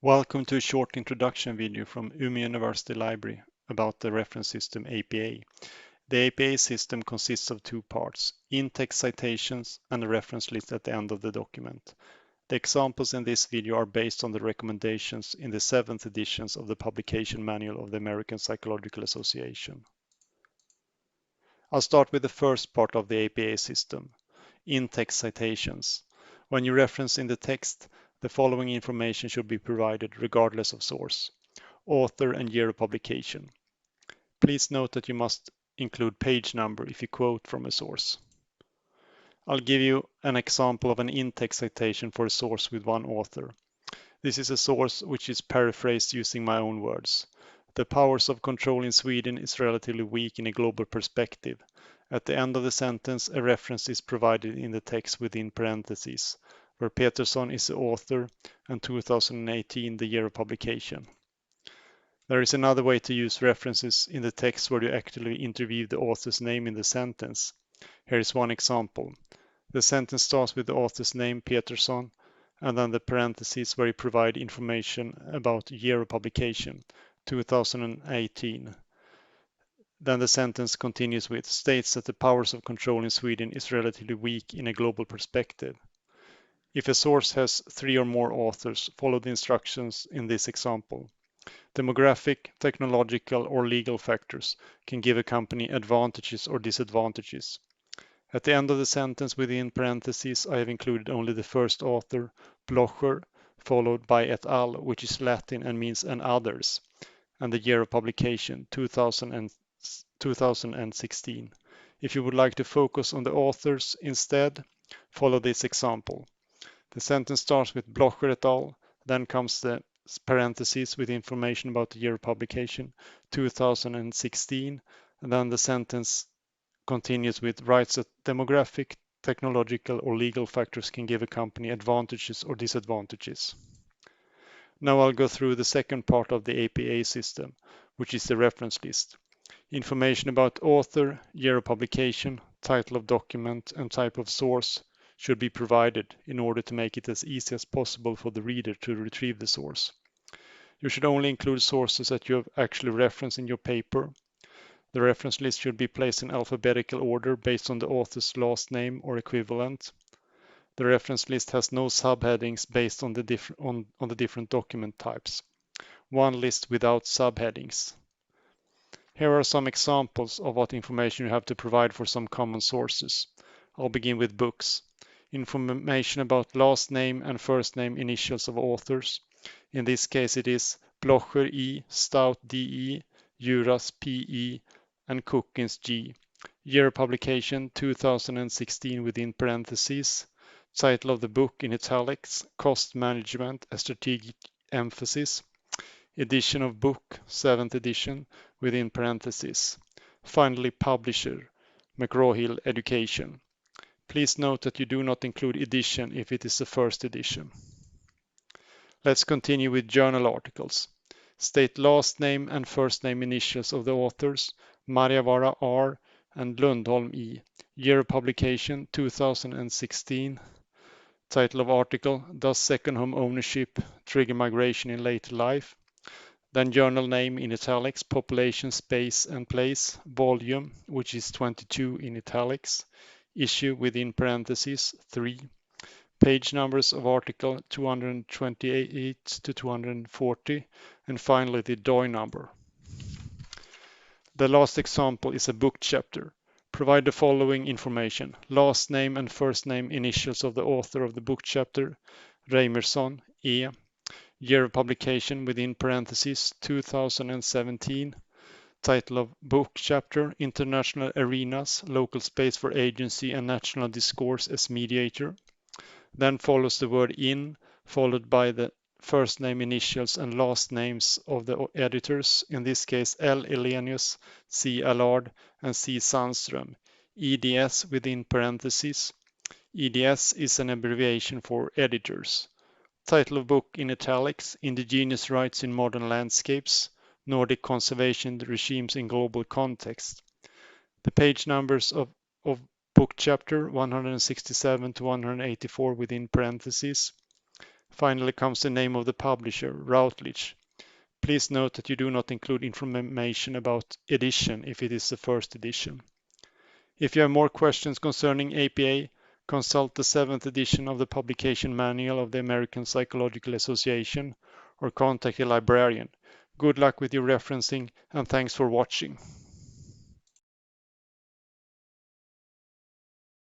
Welcome to a short introduction video from Umeå University Library about the reference system APA. The APA system consists of two parts, in-text citations and a reference list at the end of the document. The examples in this video are based on the recommendations in the 7th editions of the publication manual of the American Psychological Association. I'll start with the first part of the APA system, in-text citations. When you reference in the text, the following information should be provided regardless of source: author and year of publication. Please note that you must include page number if you quote from a source. I'll give you an example of an in-text citation for a source with one author. This is a source which is paraphrased using my own words. The powers of control in Sweden is relatively weak in a global perspective. At the end of the sentence, a reference is provided in the text within parentheses, where Peterson is the author and 2018 the year of publication. There is another way to use references in the text where you actually interview the author's name in the sentence. Here is one example. The sentence starts with the author's name, Peterson, and then the parentheses where you provide information about year of publication, 2018. Then the sentence continues with, states that the powers of control in Sweden is relatively weak in a global perspective. If a source has 3 or more authors, follow the instructions in this example. Demographic, technological, or legal factors can give a company advantages or disadvantages. At the end of the sentence within parentheses, I have included only the first author, Blocher, followed by et al., which is Latin and means and others, and the year of publication, 2016. If you would like to focus on the authors instead, follow this example. The sentence starts with Blocher et al., then comes the parentheses with information about the year of publication, 2016, and then the sentence continues with writes that demographic, technological, or legal factors can give a company advantages or disadvantages. Now I'll go through the second part of the APA system, which is the reference list. Information about author, year of publication, title of document, and type of source should be provided in order to make it as easy as possible for the reader to retrieve the source. You should only include sources that you have actually referenced in your paper. The reference list should be placed in alphabetical order based on the author's last name or equivalent. The reference list has no subheadings based on the different document types. One list without subheadings. Here are some examples of what information you have to provide for some common sources. I'll begin with books. Information about last name and first name initials of authors. In this case it is Blocher E, Stout DE, Juras PE, and Cookins G. Year of publication 2016 within parentheses. Title of the book in italics, Cost Management, a Strategic Emphasis. Edition of book, 7th edition, within parentheses. Finally, publisher, McGraw-Hill Education. Please note that you do not include edition if it is the first edition. Let's continue with journal articles. State last name and first name initials of the authors, Marjavara R and Lundholm E. Year of publication 2016. Title of article, Does Second Home Ownership Trigger Migration in Later Life? Then journal name in italics, population, space and place, volume, which is 22 in italics, issue within parentheses 3, page numbers of article 228 to 240, and finally the DOI number. The last example is a book chapter. Provide the following information: last name and first name initials of the author of the book chapter, Reimerson E. Year of publication within parentheses 2017. Title of book chapter, International Arenas, Local Space for Agency and National Discourse as Mediator. Then follows the word in, followed by the first name initials and last names of the editors, in this case L. Elenius, C. Allard, and C. Sandström. EDS within parentheses. EDS is an abbreviation for editors. Title of book in italics, Indigenous Rights in Modern Landscapes, Nordic Conservation Regimes in Global Context. The page numbers of book chapter 167 to 184 within parentheses. Finally comes the name of the publisher, Routledge. Please note that you do not include information about edition if it is the first edition. If you have more questions concerning APA, consult the 7th edition of the Publication Manual of the American Psychological Association or contact a librarian. Good luck with your referencing and thanks for watching.